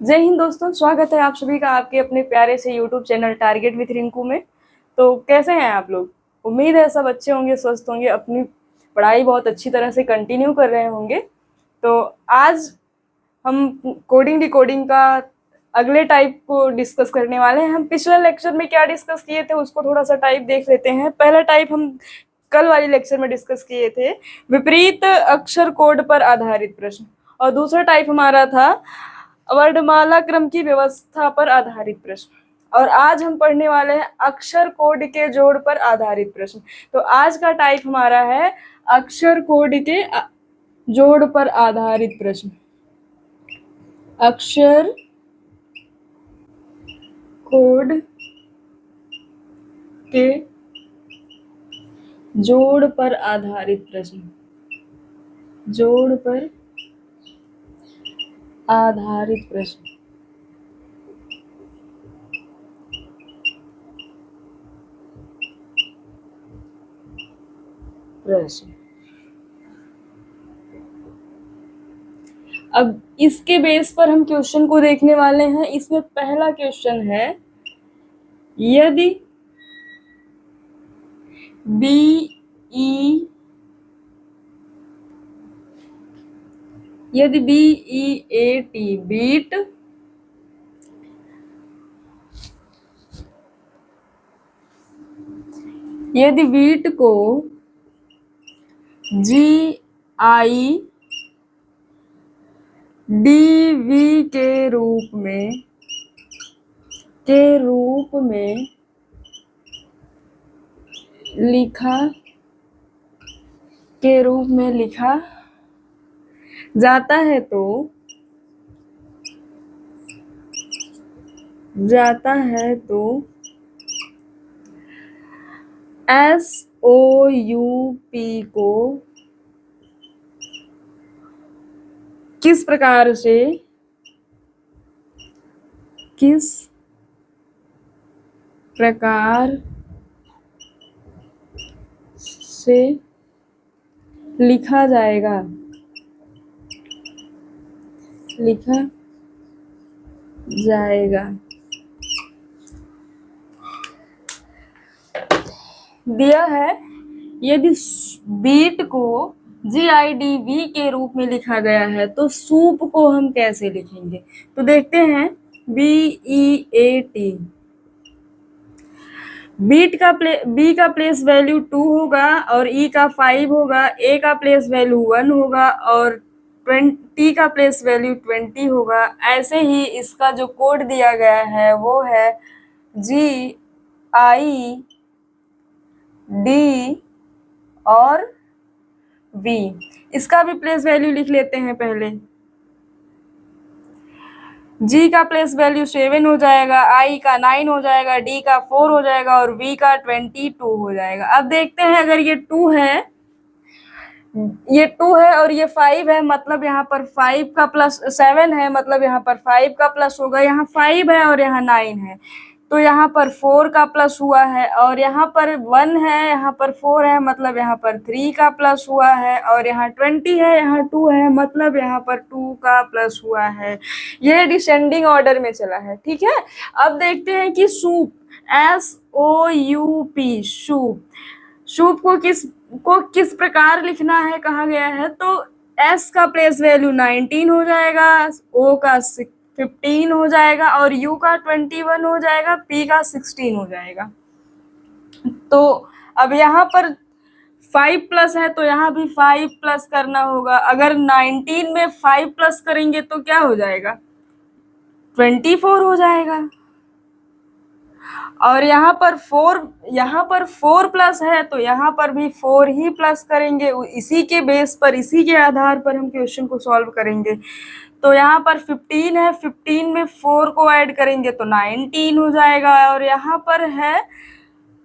जय हिंद दोस्तों, स्वागत है आप सभी का आपके अपने प्यारे से YouTube channel target with Rinku में। तो कैसे हैं आप लोग? उम्मीद है सब अच्छे होंगे, स्वस्थ होंगे, अपनी पढ़ाई बहुत अच्छी तरह से कंटिन्यू कर रहे होंगे। तो आज हम कोडिंग डिकोडिंग का अगले टाइप को डिस्कस करने वाले हैं। हम पिछले लेक्चर में क्या डिस्कस किए थे उसको थोड़ा सा टाइप देख लेते हैं। पहला टाइप हम कल वाली लेक्चर में डिस्कस किए थे, विपरीत अक्षर कोड पर आधारित प्रश्न। और दूसरा टाइप हमारा था वर्णमाला क्रम की व्यवस्था पर आधारित प्रश्न। और आज हम पढ़ने वाले हैं अक्षर कोड के जोड़ पर आधारित प्रश्न। तो आज का टाइप हमारा है अक्षर कोड के जोड़ पर आधारित प्रश्न। अक्षर कोड के जोड़ पर आधारित प्रश्न। जोड़ पर आधारित प्रश्न। अब इसके बेस पर हम क्वेश्चन को देखने वाले हैं। इसमें पहला क्वेश्चन है, यदि BEAT बीट यदि बीट को GIDV के रूप में लिखा जाता है तो SOUP को किस प्रकार से लिखा जाएगा। दिया है, यदि बीट को GIDV के रूप में लिखा गया है तो सूप को हम कैसे लिखेंगे। तो देखते हैं, BEAT बी का प्लेस वैल्यू 2 होगा और E का 5 होगा, A का प्लेस वैल्यू 1 होगा और T का प्लेस वैल्यू 20 होगा। ऐसे ही इसका जो कोड दिया गया है वो है GID और V। इसका भी प्लेस वैल्यू लिख लेते हैं पहले। G का प्लेस वैल्यू 7 हो जाएगा, I का 9 हो जाएगा, D का 4 हो जाएगा और V का 22 हो जाएगा। अब देखते हैं, अगर ये 2 है और ये 5 है, मतलब यहाँ पर 5 का प्लस 7 है, मतलब यहाँ पर 5 का प्लस होगा। यहाँ 5 है और यहाँ 9 है, तो यहाँ पर 4 का प्लस हुआ है और यहाँ पर 1 है, यहाँ पर 4 है, मतलब यहाँ पर 3 का प्लस हुआ है और यहाँ 20 है, यहाँ 2 है, मतलब यहाँ पर 2 का प्लस हुआ है। यह डिसेंडिंग ऑर्डर में चला है, ठीक है। अब देखते हैं कि सूप, SOUP सूप को किस प्रकार लिखना है कहा गया है। तो S का प्लेस वैल्यू 19 हो जाएगा, O का 15 हो जाएगा और U का 21 हो जाएगा, P का 16 हो जाएगा। तो अब यहाँ पर 5 प्लस है तो यहाँ भी 5 प्लस करना होगा। अगर 19 में 5 प्लस करेंगे तो क्या हो जाएगा, 24 हो जाएगा। और यहाँ पर 4 प्लस है तो यहाँ पर भी 4 ही प्लस करेंगे। इसी के बेस पर, इसी के आधार पर हम क्वेश्चन को सॉल्व करेंगे। तो यहाँ पर 15 है, 15 में 4 को ऐड करेंगे तो 19 हो जाएगा। और यहाँ पर है,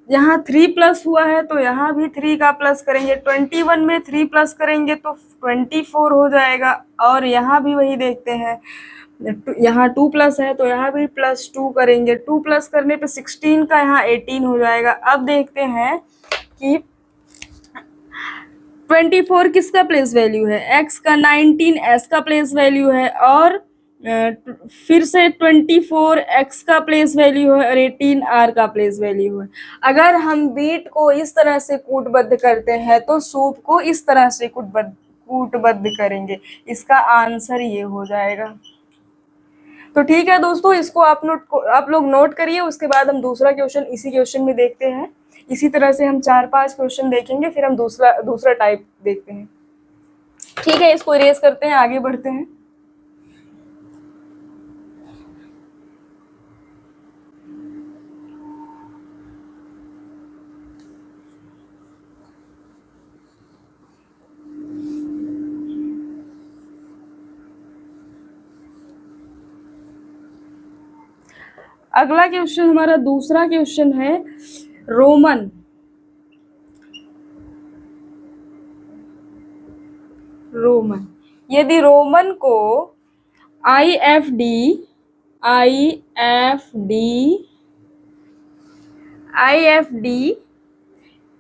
यहाँ 3 प्लस हुआ है तो यहाँ भी 3 का प्लस करेंगे। 21 में 3 प्लस करेंगे तो 24 हो जाएगा। और यहाँ भी वही देखते हैं, यहाँ 2 प्लस है तो यहाँ भी +2 करेंगे। 2 प्लस करने पे 16 का यहाँ 18 हो जाएगा। अब देखते हैं कि 24 किसका प्लेस वैल्यू है, x का 19 s का प्लेस वैल्यू है और फिर से 24x का प्लेस वैल्यू है और 18r का प्लेस वैल्यू है। अगर हम बीट को इस तरह से कूटबद्ध करते हैं तो सूप को इस तरह से कूटबद्ध करेंगे। इसका आंसर ये हो जाएगा। तो ठीक है दोस्तों, इसको आप लोग नोट करिए। उसके बाद हम दूसरा क्वेश्चन इसी क्वेश्चन में देखते हैं। इसी तरह से हम 4-5 क्वेश्चन देखेंगे, फिर हम दूसरा टाइप देखते हैं। ठीक है, इसको इरेज करते हैं, आगे बढ़ते हैं। अगला क्वेश्चन हमारा दूसरा क्वेश्चन है रोमन। यदि रोमन को IFD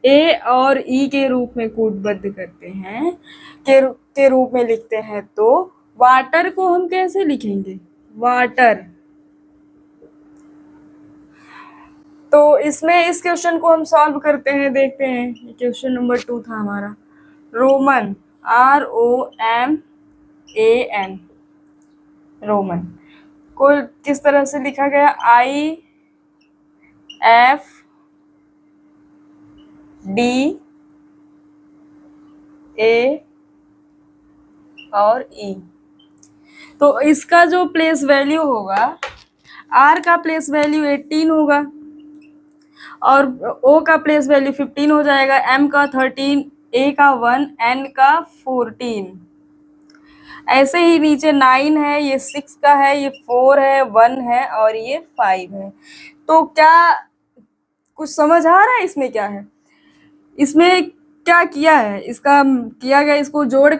A और E के रूप में कूटबद्ध करते हैं, के रूप में लिखते हैं, तो वाटर को हम कैसे लिखेंगे? वाटर। तो इसमें इस क्वेश्चन को हम सॉल्व करते हैं, देखते हैं। क्वेश्चन नंबर 2 था हमारा। रोमन, ROMAN, रोमन को किस तरह से लिखा गया? IFDA और E। तो इसका जो प्लेस वैल्यू होगा, R का प्लेस वैल्यू 18 होगा और O का प्लेस वैल्यू 15 हो जाएगा, M का 13, A का 1, N का 14। ऐसे ही नीचे 9 है, ये 6 का है, ये 4 है, 1 है और ये 5 है। तो क्या कुछ समझ आ रहा है इसमें क्या है? इसमें क्या किया है? इसका किया गया, इसको जोड़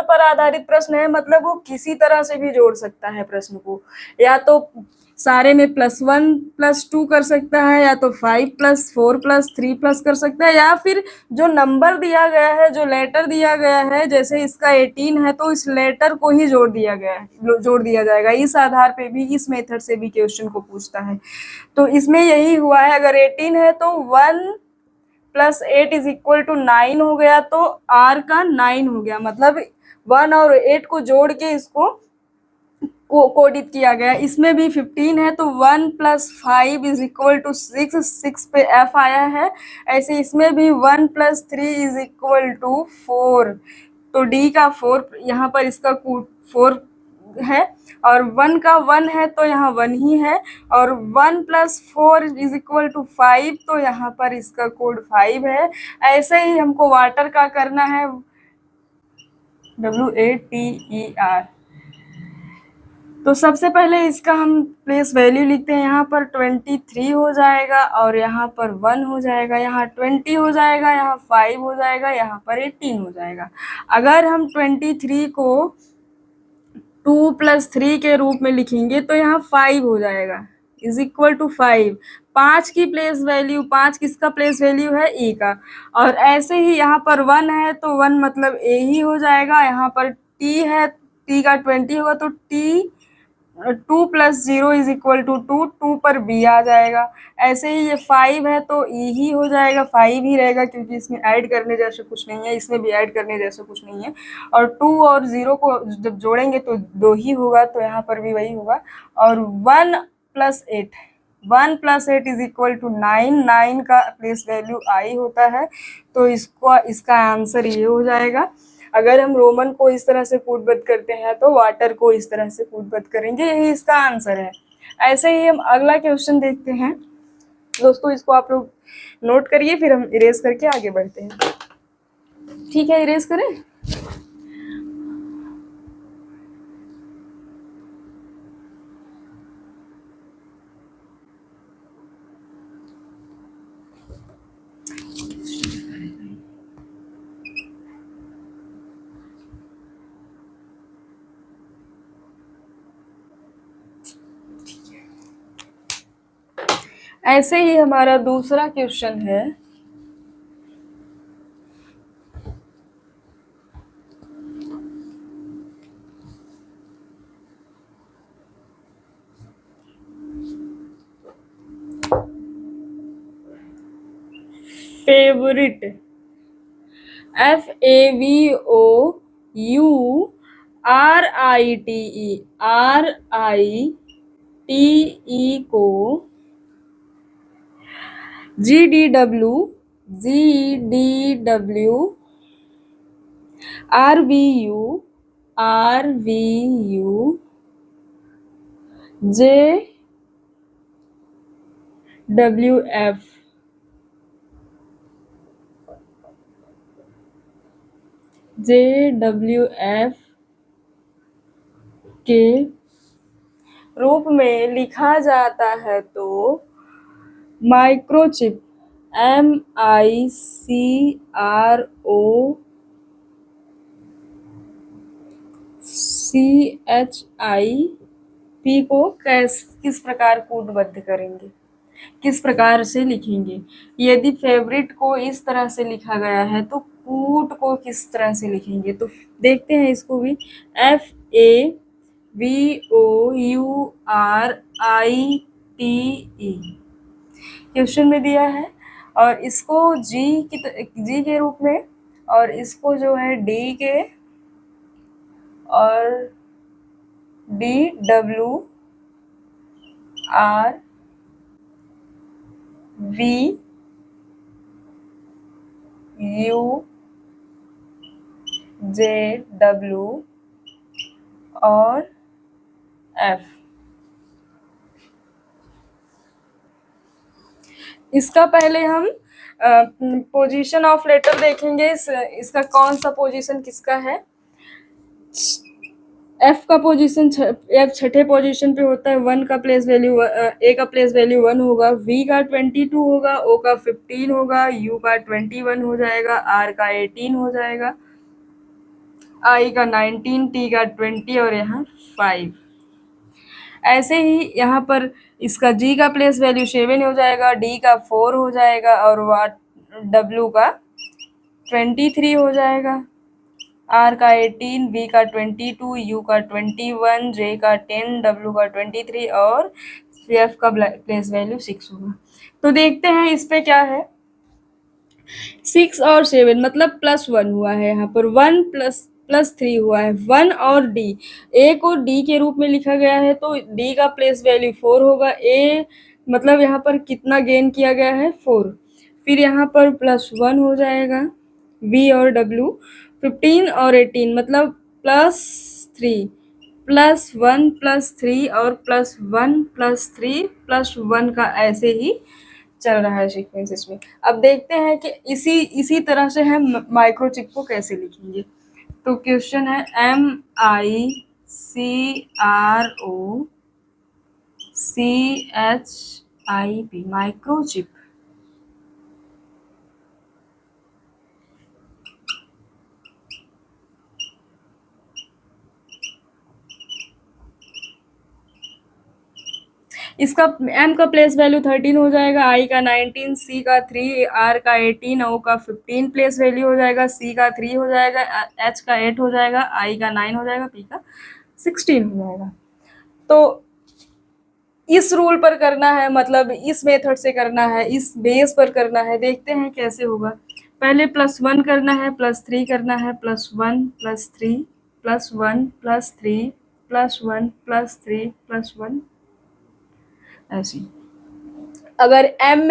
पर आधारित प्रश्न है। मतलब वो किसी तरह से भी जोड़ सकता है प्रश्न को, या तो सारे में +1 +2 कर सकता है, या तो 5 +4 +3 प्लस कर सकता है, या फिर जो नंबर दिया गया है, जो लेटर दिया गया है, जैसे इसका 18 है तो इस लेटर को ही जोड़ दिया जाएगा। इस आधार पे भी, इस मेथड से भी क्वेश्चन को पूछता है। तो इसमें यही हुआ है। अगर 18 है तो 1 + 8 = 9 हो गया, तो R का 9 हो गया। मतलब 1 और 8 को जोड़ के इसको कोडित किया गया। इसमें भी 15 है तो 1 + 5 = 6, 6 पे F आया है। ऐसे इसमें भी 1 + 3 = 4। तो D का 4, यहाँ पर इसका 4 है, और 1 का 1 है तो यहाँ 1 ही है, और 1 + 4 = 5, तो यहाँ पर इसका कोड 5 है। ऐसे ही हमको वाटर का करना है, WATER। तो सबसे पहले इसका हम प्लेस वैल्यू लिखते हैं। यहाँ पर 23 हो जाएगा और यहाँ पर 1 हो जाएगा, यहाँ 20 हो जाएगा, यहाँ 5 हो जाएगा, यहाँ पर 18 हो जाएगा। अगर हम 23 को 2 + 3 के रूप में लिखेंगे तो यहाँ 5 हो जाएगा, = 5। 5 की प्लेस वैल्यू, 5 किसका प्लेस वैल्यू है? E का। और ऐसे ही यहाँ पर 1 है तो 1 मतलब A ही हो जाएगा। यहाँ पर T है, T का 20 होगा तो T 2 + 0 = 2, 2 पर B आ जाएगा। ऐसे ही ये 5 है तो E ही हो जाएगा, 5 ही रहेगा, क्योंकि इसमें ऐड करने जैसा कुछ नहीं है, इसमें भी ऐड करने जैसा कुछ नहीं है। और 2 और 0 को जब जोड़ेंगे तो 2 ही होगा, तो यहाँ पर भी वही होगा। और 1 + 8 = 9, 9 का प्लेस वैल्यू I होता है। तो इसका आंसर ये हो जाएगा। अगर हम रोमन को इस तरह से कूटबद्ध करते हैं तो वाटर को इस तरह से कूटबद्ध करेंगे, यही इसका आंसर है। ऐसे ही हम अगला क्वेश्चन देखते हैं। दोस्तों इसको आप लोग नोट करिए, फिर हम इरेज करके आगे बढ़ते हैं। ठीक है, इरेज करें। ऐसे ही हमारा दूसरा क्वेश्चन है, फेवरिट, FAVOURITE को GDW RVU JWF के रूप में लिखा जाता है तो माइक्रोचिप MICROCHIP को किस प्रकार कूटबद्ध करेंगे, किस प्रकार से लिखेंगे। यदि फेवरेट को इस तरह से लिखा गया है तो कूट को किस तरह से लिखेंगे, तो देखते हैं इसको भी। FAVOURITE क्वेश्चन में दिया है, और इसको जी के रूप में, और इसको जो है डी के और DWRVUJW और F। इसका पहले हम पोजीशन ऑफ लेटर देखेंगे। इसका कौन सा पोजीशन किसका है। एफ का पोजीशन एफ छठे पोजीशन पे होता है। वन का प्लेस वैल्यू ए का प्लेस वैल्यू 1 होगा, वी का 22 होगा, ओ का 15 होगा, यू का 21 हो जाएगा, आर का 18 हो जाएगा, आई का 19, टी का 20 और यहाँ 5। ऐसे ही यहाँ पर इसका जी का प्लेस वैल्यू 7 हो जाएगा, डी का 4 हो जाएगा और डब्ल्यू का 23 हो जाएगा, आर का 18, बी का 22, यू का 21, जे का 10, डब्ल्यू का 23 और एफ का प्लेस वैल्यू 6 होगा। तो देखते हैं इस पे क्या है। 6 और 7 मतलब +1 हुआ है, यहाँ पर 1 प्लस 3 हुआ है। 1 और डी, ए को डी के रूप में लिखा गया है तो डी का प्लेस वैल्यू 4 होगा। ए मतलब यहाँ पर कितना गेन किया गया है 4, फिर यहाँ पर +1 हो जाएगा। वी और डब्ल्यू 15 और 18 मतलब +3 +1 +3 और +1 +3 +1 का ऐसे ही चल रहा है सीक्वेंस इसमें। अब देखते हैं कि इसी तरह से हम माइक्रोचिप को कैसे लिखेंगे। तो क्वेश्चन है MICROCHIP माइक्रोचिप। इसका एम का प्लेस वैल्यू 13 हो जाएगा, आई का 19, सी का 3, आर का 18, ओ का 15 प्लेस वैल्यू हो जाएगा, सी का 3 हो जाएगा, एच का 8 हो जाएगा, आई का 9 हो जाएगा, पी का 16 हो जाएगा। तो इस रूल पर करना है, मतलब इस मेथड से करना है, इस बेस पर करना है। देखते हैं कैसे होगा। पहले +1 करना है, +3 करना है, +1 +3 +1 +3 +1 +3 +1 ऐसे। अगर M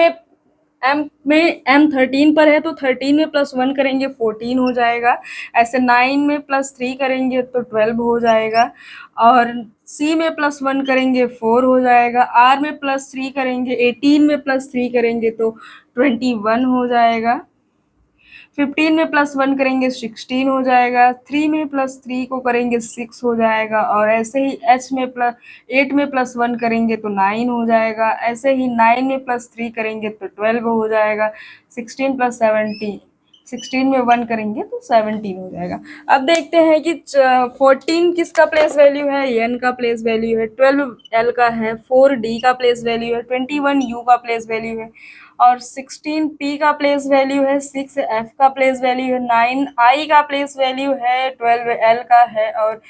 13 पर है तो 13 में +1 करेंगे 14 हो जाएगा। ऐसे 9 में +3 करेंगे तो 12 हो जाएगा, और C में +1 करेंगे 4 हो जाएगा। R में +3 करेंगे, 18 में +3 करेंगे तो 21 हो जाएगा। 15 में +1 करेंगे 16 हो जाएगा। 3 में +3 को करेंगे 6 हो जाएगा, और ऐसे ही H में 8 में +1 करेंगे तो 9 हो जाएगा। ऐसे ही 9 में +3 करेंगे तो 12 हो जाएगा। 16 + 17, 16 में 1 करेंगे तो 17 हो जाएगा। अब देखते हैं कि 14 किसका प्लेस वैल्यू है, एन का प्लेस वैल्यू है, 12 एल का है, 4 डी का प्लेस वैल्यू है, 21 यू का प्लेस वैल्यू है, और 16 पी का प्लेस वैल्यू है, 6 एफ का प्लेस वैल्यू है, 9 आई का प्लेस वैल्यू है, 12 एल का है, और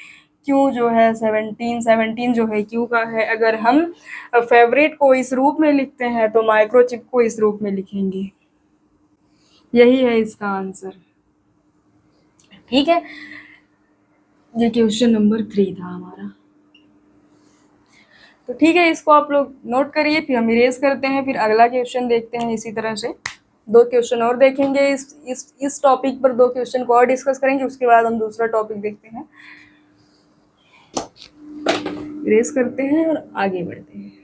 क्यू जो है 17 जो है क्यू का है। अगर हम फेवरेट को इस रूप में लिखते हैं तो माइक्रोचिप को इस रूप में लिखेंगे। यही है इसका आंसर। ठीक है, ये क्वेश्चन नंबर 3 था हमारा। तो ठीक है, इसको आप लोग नोट करिए, फिर हम इरेज करते हैं, फिर अगला क्वेश्चन देखते हैं। इसी तरह से 2 क्वेश्चन और देखेंगे, इस टॉपिक पर 2 क्वेश्चन को और डिस्कस करेंगे, उसके बाद हम दूसरा टॉपिक देखते हैं। इरेज करते हैं और आगे बढ़ते हैं।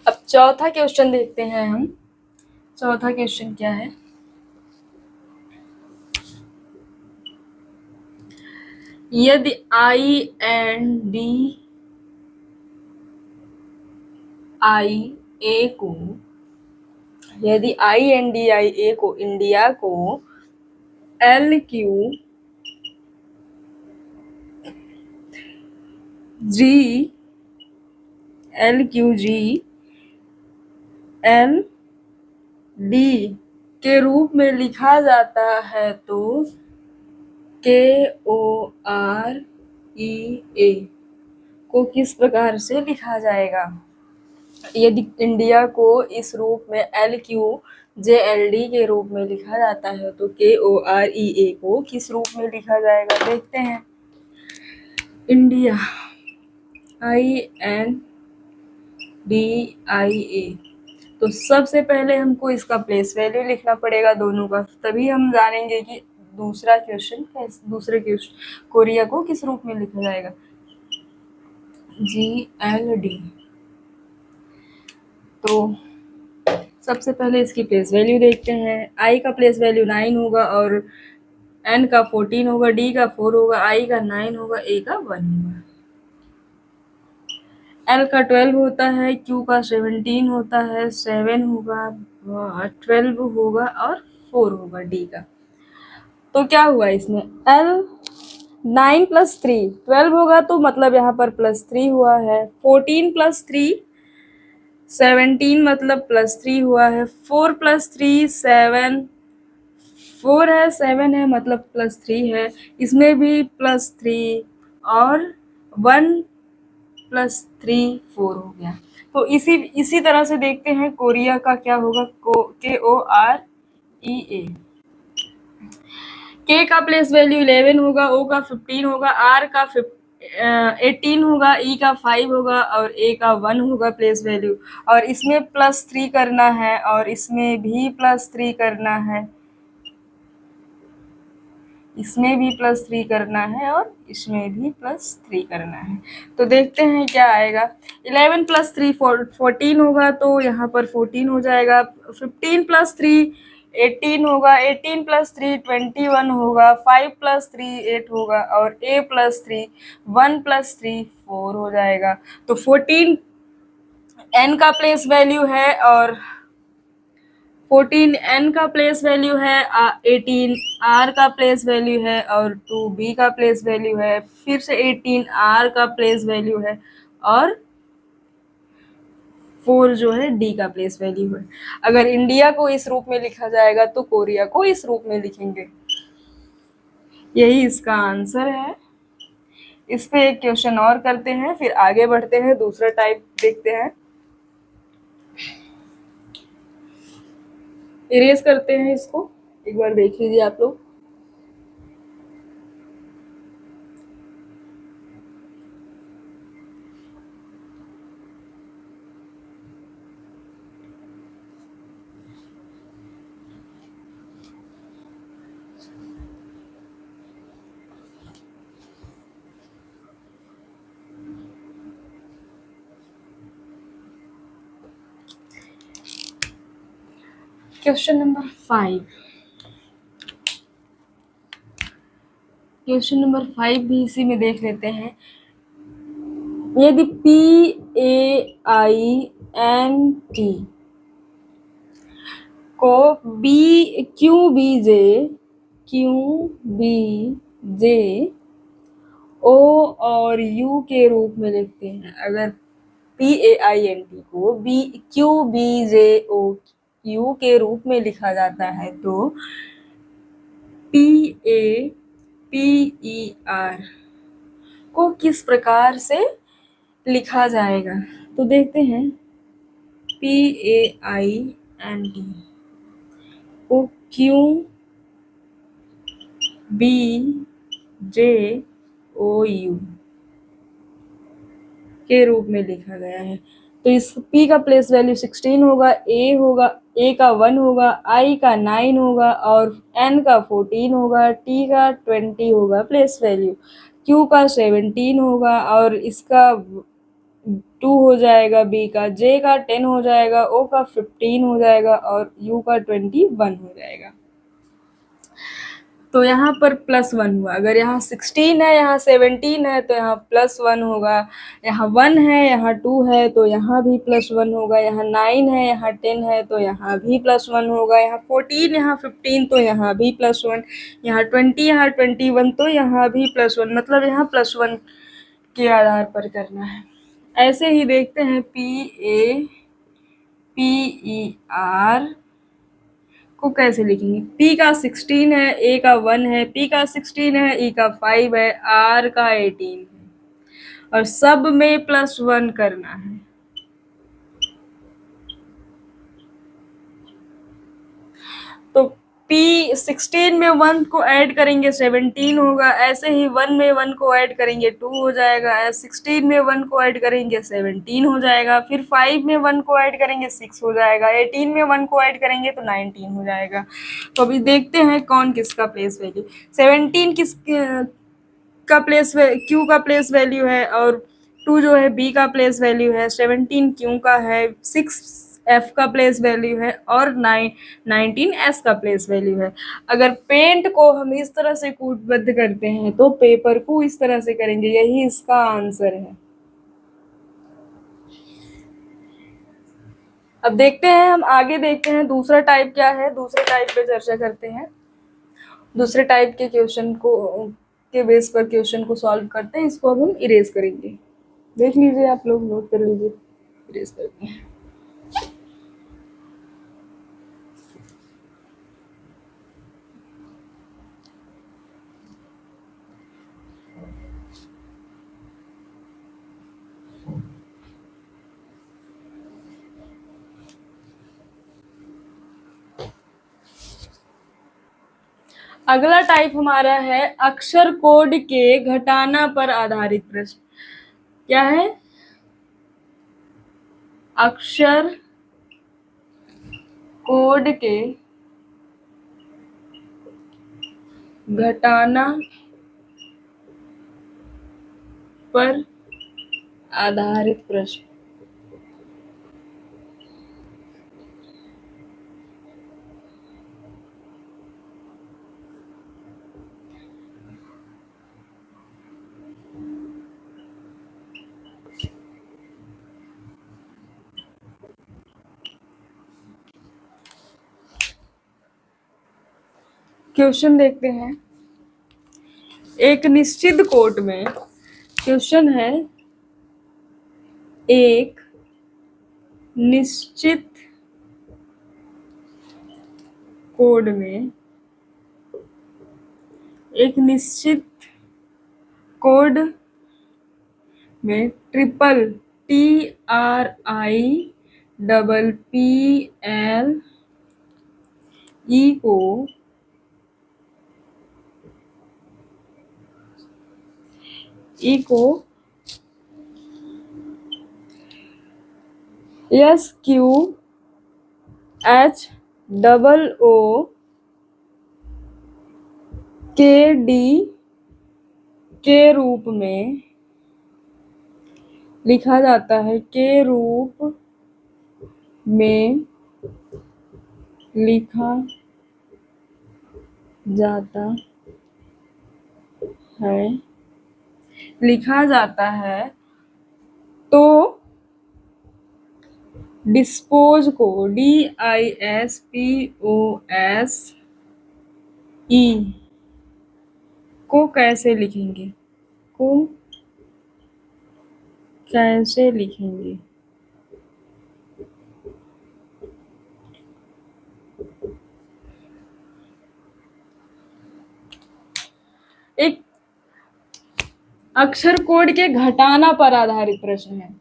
अब चौथा क्वेश्चन देखते हैं हम। चौथा क्वेश्चन क्या है? यदि आई एंड डी आई ए को, यदि आई एंड डी आई ए को इंडिया को L Q G L D के रूप में लिखा जाता है तो KOREA को किस प्रकार से लिखा जाएगा? यदि इंडिया को इस रूप में LQJLD के रूप में लिखा जाता है तो KOREA को किस रूप में लिखा जाएगा? देखते हैं। इंडिया INDIA, तो सबसे पहले हमको इसका प्लेस वैल्यू लिखना पड़ेगा दोनों का, तभी हम जानेंगे कि दूसरा क्वेश्चन दूसरे क्वेश्चन कोरिया को किस रूप में लिखा जाएगा। GLD, तो सबसे पहले इसकी प्लेस वैल्यू देखते हैं। आई का प्लेस वैल्यू 9 होगा और एन का 14 होगा, डी का 4 होगा, आई का 9 होगा, ए का 1 होगा। एल का 12 होता है, क्यू का 17 होता है, 7 होगा, 12 होगा और 4 होगा डी का। तो क्या हुआ इसमें? एल 9 + 3 12 होगा, तो मतलब यहाँ पर +3 हुआ है। 14 + 3 17 मतलब +3 हुआ है। 4 + 3 7 4 है, 7 है मतलब +3 है। इसमें भी +3 और 1 + 3 4 हो गया। तो इसी तरह से देखते हैं कोरिया का क्या होगा। KOREA, के का प्लेस वैल्यू 11 होगा, ओ का 15 होगा, आर का 18 होगा, ई का 5 होगा और ए का 1 होगा प्लेस वैल्यू। और इसमें +3 करना है और इसमें भी +3 करना है, इसमें भी +3 करना है और इसमें भी +3 करना है। तो देखते हैं क्या आएगा। 11 + 3 14 होगा, तो यहाँ पर 14 हो जाएगा। 15 + 3 18 होगा, 18 + 3 21 होगा, 5 + 3 8 होगा और a + 3 1 + 3 4 हो जाएगा। तो 14 n का प्लेस वैल्यू है और 14 n का प्लेस वैल्यू है, 18 r का प्लेस वैल्यू है और 2 b का प्लेस वैल्यू है, फिर से 18 r का प्लेस वैल्यू है और 4 जो है डी का प्लेस वैल्यू है। अगर इंडिया को इस रूप में लिखा जाएगा तो कोरिया को इस रूप में लिखेंगे। यही इसका आंसर है। इस पे एक क्वेश्चन और करते हैं, फिर आगे बढ़ते हैं, दूसरा टाइप देखते हैं। इरेज करते हैं इसको, एक बार देख लीजिए आप लोग। क्वेश्चन नंबर 5, क्वेश्चन नंबर 5 भी इसी में देख लेते हैं। यदि PAINT को QBJ क्यू बी जे ओ और यू के रूप में लिखते हैं। अगर PAINT को QBJOQ के रूप में लिखा जाता है तो PAPER को किस प्रकार से लिखा जाएगा? तो देखते हैं, PAINT को QBJOU के रूप में लिखा गया है। तो इस P का प्लेस वैल्यू 16 होगा, A का 1 होगा, I का 9 होगा और N का 14 होगा, T का 20 होगा प्लेस वैल्यू, Q का 17 होगा और इसका 2 हो जाएगा, B का, J का 10 हो जाएगा, O का 15 हो जाएगा और U का 21 हो जाएगा। तो यहाँ पर +1 हुआ। अगर यहाँ 16 है, यहाँ 17 है तो यहाँ +1 होगा, यहाँ 1 है, यहाँ 2 है तो यहाँ भी +1 होगा, यहाँ 9 है, यहाँ 10 है तो यहाँ भी +1 होगा, यहाँ 14, यहाँ 15 तो यहाँ भी +1, यहाँ 20, यहाँ 21 तो यहाँ भी +1, मतलब यहाँ +1 के आधार पर करना है। ऐसे ही देखते हैं PAPER को कैसे लिखेंगे। P का 16 है, A का 1 है, P का 16 है, E का 5 है, R का 18 है और सब में +1 करना है। तो P16 में 1 को ऐड करेंगे 17 होगा, ऐसे ही 1 में 1 को ऐड करेंगे 2 हो जाएगा, 16 में 1 को ऐड करेंगे 17 हो जाएगा, फिर 5 में 1 को ऐड करेंगे 6 हो जाएगा, 18 में 1 को ऐड करेंगे तो 19 हो जाएगा। तो अभी देखते हैं कौन किसका प्लेस वैल्यू। 17 किस का प्लेस क्यू का प्लेस वैल्यू है और 2 जो है बी का प्लेस वैल्यू है, 17 क्यू का है, 6 एफ का प्लेस वैल्यू है और 19 एस का प्लेस वैल्यू है। अगर पेंट को हम इस तरह से कूटबद्ध करते हैं तो पेपर को इस तरह से करेंगे, यही इसका आंसर है। अब देखते हैं, हम आगे देखते हैं दूसरा टाइप क्या है, दूसरे टाइप पे चर्चा करते हैं। दूसरे टाइप के क्वेश्चन को के बेस पर क्वेश्चन को सॉल्व करते हैं। इसको अब हम इरेज करेंगे, देख लीजिए, आप लोग नोट कर लीजिए। इरेज करते हैं। अगला टाइप हमारा है अक्षर कोड के घटाना पर आधारित प्रश्न। क्या है? अक्षर कोड के घटाना पर आधारित प्रश्न। क्वेश्चन देखते हैं। एक निश्चित कोड में क्वेश्चन है, एक निश्चित कोड में, एक निश्चित कोड में TRIPPLE को SQHOOKD के रूप में लिखा जाता है, के रूप में लिखा जाता है, तो डिस्पोज को DISPOS ई को कैसे लिखेंगे? को कैसे लिखेंगे? एक अक्षर कोड के घटाना पर आधारित प्रश्न है।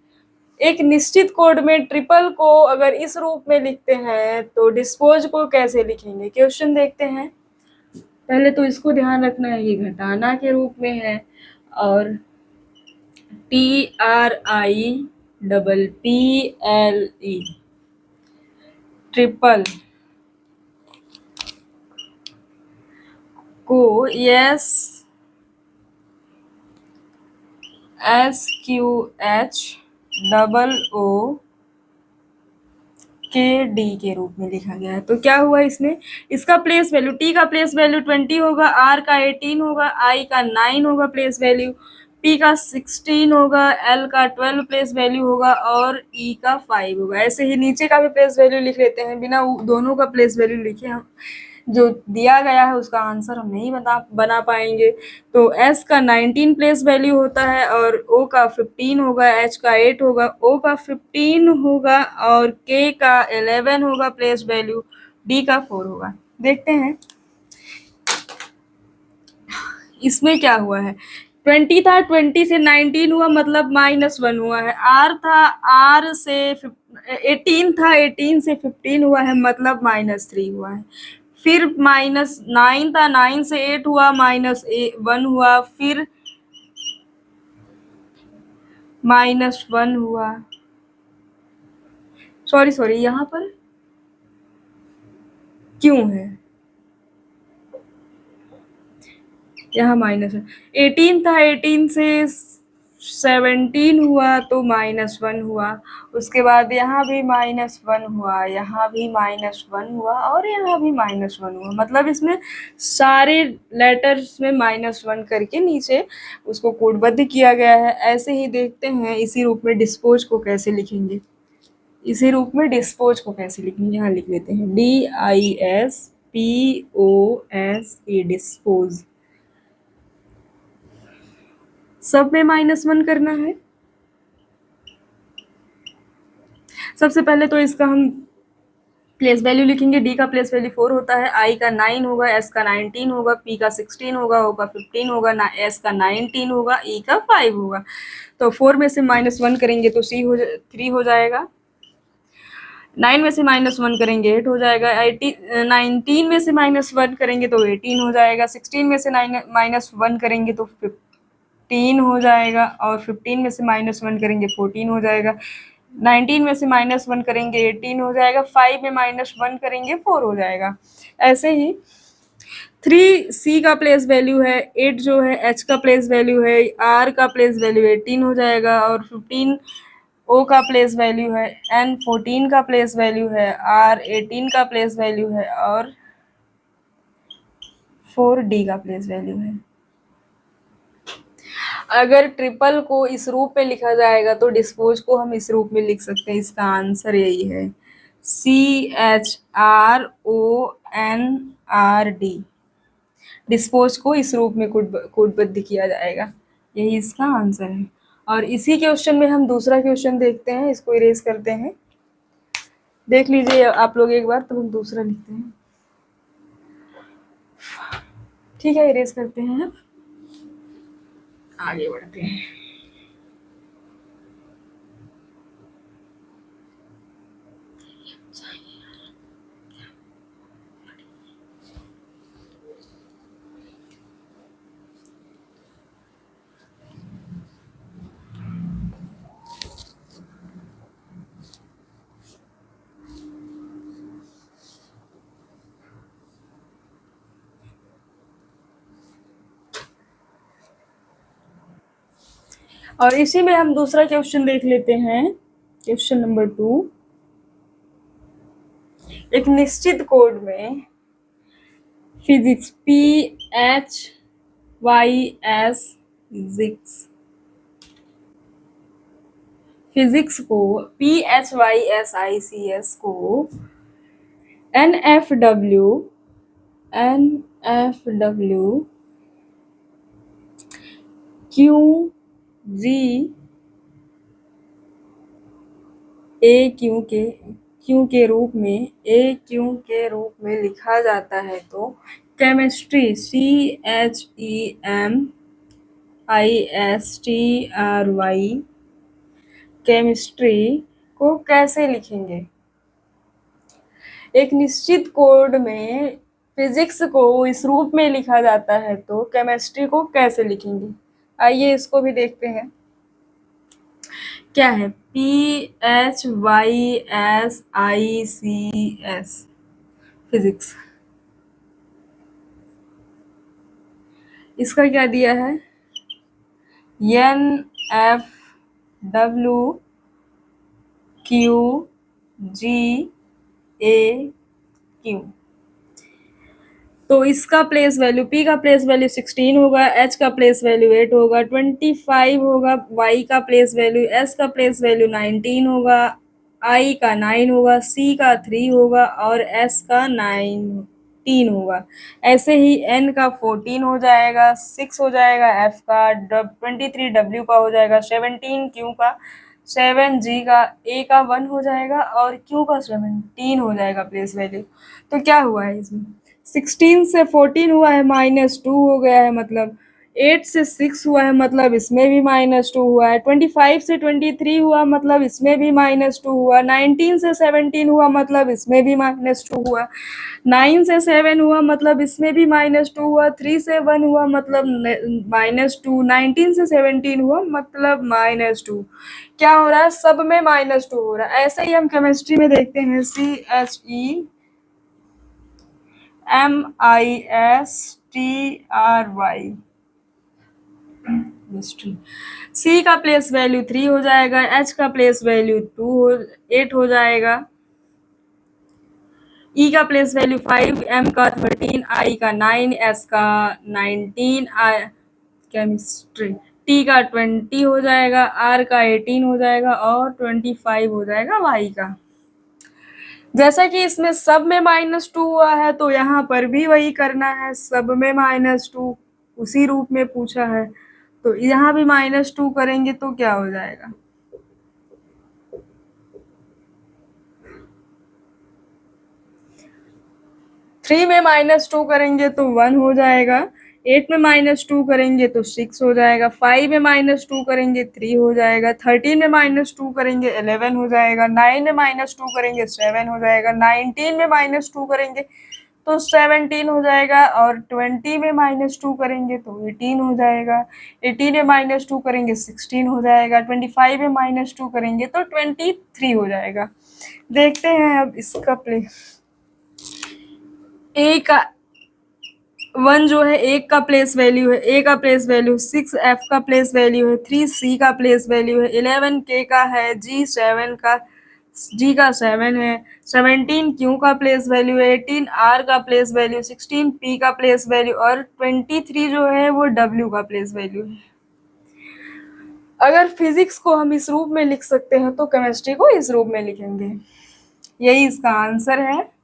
एक निश्चित कोड में ट्रिपल को अगर इस रूप में लिखते हैं तो डिस्पोज को कैसे लिखेंगे? क्वेश्चन देखते हैं। पहले तो इसको ध्यान रखना है, ये घटाना के रूप में है और TRIPPLE ट्रिपल को SQHOOKD के रूप में लिखा गया है। तो क्या हुआ इसमें? इसका प्लेस वैल्यू, T का प्लेस वैल्यू 20 होगा, R का 18 होगा, I का 9 होगा प्लेस वैल्यू, P का 16 होगा, L का 12 प्लेस वैल्यू होगा और E का 5 होगा। ऐसे ही नीचे का भी प्लेस वैल्यू लिख लेते हैं, बिना दोनों का प्लेस वैल्यू लिखे हम जो दिया गया है उसका आंसर हम नहीं बना पाएंगे। तो S का 19 प्लेस वैल्यू होता है और O का 15 होगा, H का 8 होगा, O का 15 होगा और K का 11 होगा प्लेस वैल्यू, D का 4 होगा। देखते हैं इसमें क्या हुआ है। 20 था, 20 से 19 हुआ मतलब -1 हुआ है। R था, R से 18 था, 18 से 15 हुआ है मतलब -3 हुआ है। फिर -9 था, 9 से 8 हुआ -1 हुआ, फिर -1 हुआ। सॉरी यहाँ पर क्यों है? यहाँ -18 था, 18 से 17 हुआ तो -1 हुआ। उसके बाद यहाँ भी -1 हुआ, यहाँ भी -1 हुआ और यहाँ भी -1 हुआ। मतलब इसमें सारे लेटर्स में -1 करके नीचे उसको कोडबद्ध किया गया है। ऐसे ही देखते हैं इसी रूप में डिस्पोज को कैसे लिखेंगे। इसी रूप में डिस्पोज को कैसे लिखेंगे, यहाँ लिख लेते हैं DISPOSE डिस्पोज। सब में -1 करना है। सबसे पहले तो इसका हम प्लेस वैल्यू लिखेंगे। D का प्लेस वैल्यू 4 होता है, I का 9 होगा, S का 19 होगा, P का 16 होगा, O का 15 होगा, S का 19 होगा, E का 5 होगा। तो 4 में से -1 करेंगे तो 3 हो जाएगा। 9 में से -1 करेंगे 8 हो जाएगा। 19 में से -1 करेंगे तो 18 हो जाएगा। 16 में से -1 करेंगे तो 15 हो जाएगा और 15 में से -1 करेंगे 14 हो जाएगा। 19 में से -1 करेंगे 18 हो जाएगा। 5 में -1 करेंगे 4 हो जाएगा। ऐसे ही 3 C का प्लेस वैल्यू है, 8 जो है H का प्लेस वैल्यू है, R का प्लेस वैल्यू 18 हो जाएगा और 15 O का प्लेस वैल्यू है, N 14 का प्लेस वैल्यू है, R 18 का प्लेस वैल्यू है और 4 D का प्लेस वैल्यू है। अगर ट्रिपल को इस रूप में लिखा जाएगा तो डिस्पोज को हम इस रूप में लिख सकते हैं। इसका आंसर यही है CHRONRD। डिस्पोज को इस रूप में कोडबद्ध किया जाएगा, यही इसका आंसर है। और इसी क्वेश्चन में हम दूसरा क्वेश्चन देखते हैं, इसको इरेज करते हैं। देख लीजिए आप लोग एक बार, तो हम दूसरा लिखते हैं। ठीक है, इरेज करते हैं, आगे बढ़ते हैं। और इसी में हम दूसरा क्वेश्चन देख लेते हैं। Question number 2। एक निश्चित कोड में फिजिक्स फिजिक्स को PHYSICS को NFW FW QG क्यू के रूप में लिखा जाता है तो केमिस्ट्री CHEMISTRY केमिस्ट्री को कैसे लिखेंगे? एक निश्चित कोड में फिजिक्स को इस रूप में लिखा जाता है तो केमिस्ट्री को कैसे लिखेंगे? आइए इसको भी देखते हैं। क्या है? PHYSICS physics. इसका क्या दिया है? NFWQGAQ। तो इसका प्लेस वैल्यू P का प्लेस वैल्यू 16 होगा, H का प्लेस वैल्यू 8 होगा, 25 होगा, Y का प्लेस वैल्यू, S का प्लेस वैल्यू 19 होगा, I का 9 होगा, C का 3 होगा और S का 19 होगा। ऐसे ही N का 14 हो जाएगा, 6 हो जाएगा F का, 23 W का हो जाएगा, 17 Q का, 7 G का, A का 1 हो जाएगा और Q का 17 हो जाएगा प्लेस वैल्यू। तो क्या हुआ है इसमें? 16 से 14 हुआ है, -2 हो गया है, मतलब 8 से 6 हुआ है, मतलब इसमें भी -2 हुआ है, 25 से 23 हुआ, मतलब इसमें भी -2 हुआ, 19 से 17 हुआ, मतलब इसमें भी -2 हुआ, 9 से 7 हुआ, मतलब इसमें भी -2 हुआ, 3 से 1 हुआ, मतलब -2, 19 से 17 हुआ, मतलब -2। क्या हो रहा है? सब में -2 हो रहा है। ऐसे ही हम केमिस्ट्री में देखते हैं CHEMISTRY C का प्लेस वैल्यू 3 हो जाएगा, H का प्लेस वैल्यू 8 हो जाएगा, E का प्लेस वैल्यू 5, M का 13, I का 9, S का 19, केमिस्ट्री T का 20 हो जाएगा, R का 18 हो जाएगा और 25 हो जाएगा Y का। जैसा कि इसमें सब में -2 हुआ है तो यहाँ पर भी वही करना है, सब में -2 उसी रूप में पूछा है तो यहाँ भी -2 करेंगे तो क्या हो जाएगा? थ्री में -2 करेंगे तो 1 हो जाएगा, 8 में -2 करेंगे तो 6 हो जाएगा, 5 में -2 करेंगे 3 हो जाएगा, 13 में -2 करेंगे 11 हो जाएगा, 9 में -2 करेंगे 7 हो जाएगा, 19 में -2 करेंगे तो 17 हो जाएगा और 20 में -2 करेंगे तो 18 हो जाएगा, 18 में -2 करेंगे 16 हो जाएगा, 25 में -2 करेंगे तो 23 हो जाएगा। देखते हैं अब इसका प्ले। ए का 1 जो है एक का प्लेस वैल्यू है, ए का प्लेस वैल्यू 6, एफ का प्लेस वैल्यू है 3, सी का प्लेस वैल्यू है 11, के का है जी 7 है, 17 क्यू का प्लेस वैल्यू है 18, आर का प्लेस वैल्यू 16, पी का प्लेस वैल्यू और 23 जो है वो डब्ल्यू का प्लेस वैल्यू है। अगर फिजिक्स को हम इस रूप में लिख सकते हैं तो केमिस्ट्री को इस रूप में लिखेंगे। यही इसका आंसर है।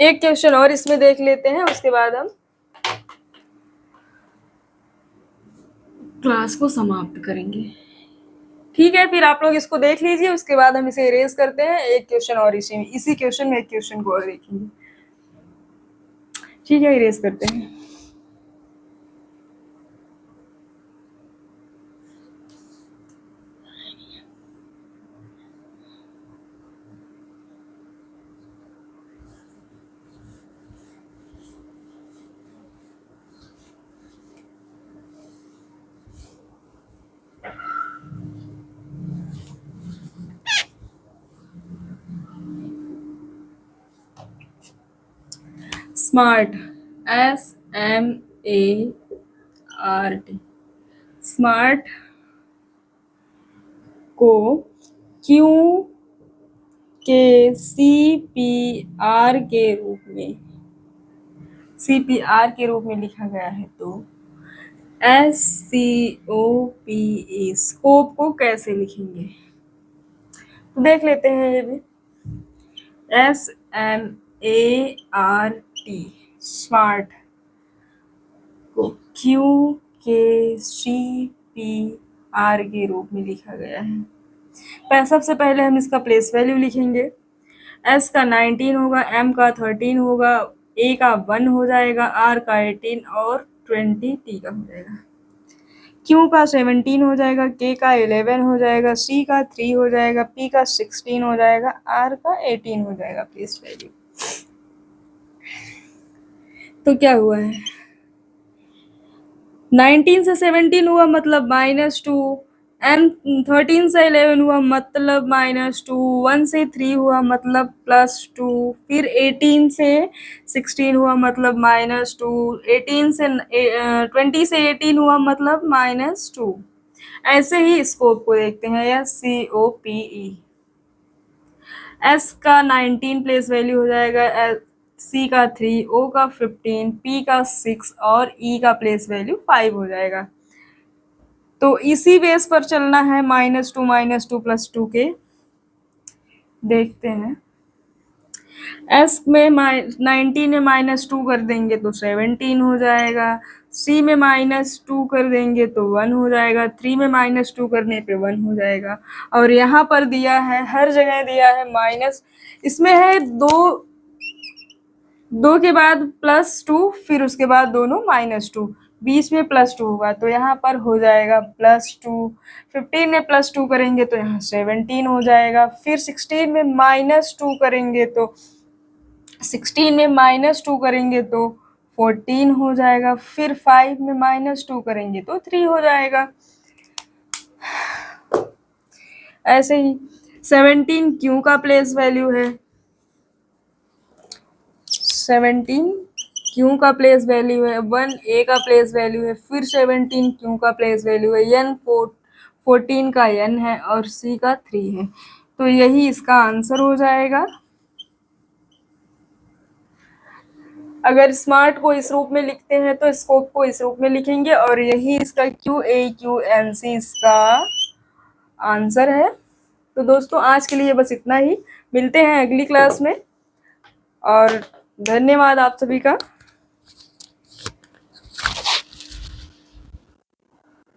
एक क्वेश्चन और इसमें देख लेते हैं, उसके बाद हम क्लास को समाप्त करेंगे। ठीक है, फिर आप लोग इसको देख लीजिए, उसके बाद हम इसे इरेज करते हैं। एक क्वेश्चन और इसी क्वेश्चन में एक क्वेश्चन को और देखेंगे। ठीक है, इरेज करते हैं। स्मार्ट SMART स्मार्ट को क्यू के CPR के रूप में लिखा गया है तो SCOPE स्कोप को कैसे लिखेंगे? तो देख लेते हैं ये भी। SMART SMART, स्मार्ट को QKCPR के रूप में लिखा गया है। सबसे पहले हम इसका प्लेस वैल्यू लिखेंगे। S का 19 होगा, M का 13 होगा, A का 1 हो जाएगा, R का 18 और 20 T का हो जाएगा। Q का 17 हो जाएगा, K का 11 हो जाएगा, C का 3 हो जाएगा, P का 16 हो जाएगा, R का 18 हो जाएगा प्लेस वैल्यू। तो क्या हुआ है, 19 से 17 हुआ मतलब -2, M 13 से 11 हुआ मतलब -2, 1 से 3 हुआ मतलब +2, फिर 18 से 16 हुआ मतलब -2, 18 से 20 से 18 हुआ मतलब -2। ऐसे ही स्कोप को देखते हैं, या COPE। S का 19 प्लेस वैल्यू हो जाएगा, C का 3, O का 15, P का 6 और E का प्लेस वैल्यू 5 हो जाएगा। तो इसी बेस पर चलना है, -2 +2 के। देखते हैं, S में 19 में -2 कर देंगे तो 17 हो जाएगा, C में -2 कर देंगे तो 1 हो जाएगा, 3 में -2 करने पे 1 हो जाएगा। और यहाँ पर दिया है, हर जगह दिया है माइनस, इसमें है 2 के बाद +2, फिर उसके बाद दोनों -2, बीच में +2 होगा तो यहाँ पर हो जाएगा +2। 15 में +2 करेंगे तो यहाँ 17 हो जाएगा, फिर 16 में -2 करेंगे तो 14 हो जाएगा, फिर 5 में -2 करेंगे तो 3 हो जाएगा। ऐसे ही 17 Q का प्लेस वैल्यू है, 17 Q का प्लेस वैल्यू है, 1 A का प्लेस वैल्यू है, फिर 17 Q का प्लेस वैल्यू है, N 14 का N है और C का 3 है। तो यही इसका आंसर हो जाएगा। अगर स्मार्ट को इस रूप में लिखते हैं तो स्कोप को इस रूप में लिखेंगे, और यही इसका QAQNC इसका आंसर है। तो दोस्तों आज के लिए बस इतना ही, मिलते हैं अगली क्लास में, और धन्यवाद आप सभी का।